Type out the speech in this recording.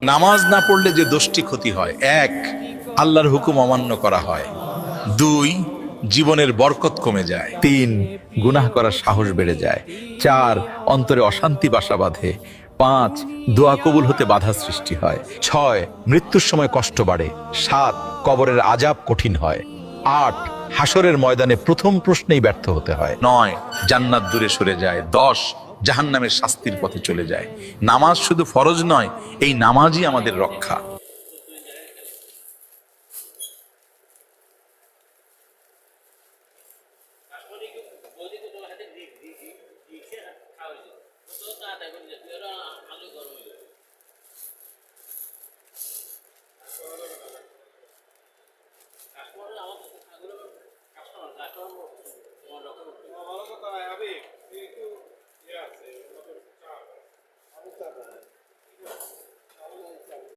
নামাজ না পড়লে যে দোষটি ক্ষতি হয়, এক, আল্লাহর হুকুম অমান্য করা হয়, দুই, জীবনের বরকত কমে যায়, তিন, গুনাহ করার সাহস বেড়ে যায়, চার, অন্তরে অশান্তি বাসা বাঁধে, পাঁচ, দোয়া কবুল হতে বাধা সৃষ্টি হয়, ছয়, মৃত্যুর সময় কষ্ট বাড়ে, সাত, কবরের আযাব কঠিন হয়, আট, হাসরের ময়দানে প্রথম প্রশ্নেই ব্যর্থ হতে হয়, নয়, জান্নাত দূরে সরে যায়, দশ, জাহান্নামের শাস্তির পথে চলে যায়। নামাজ শুধু ফরজ নয়, এই নামাজই আমাদের রক্ষা।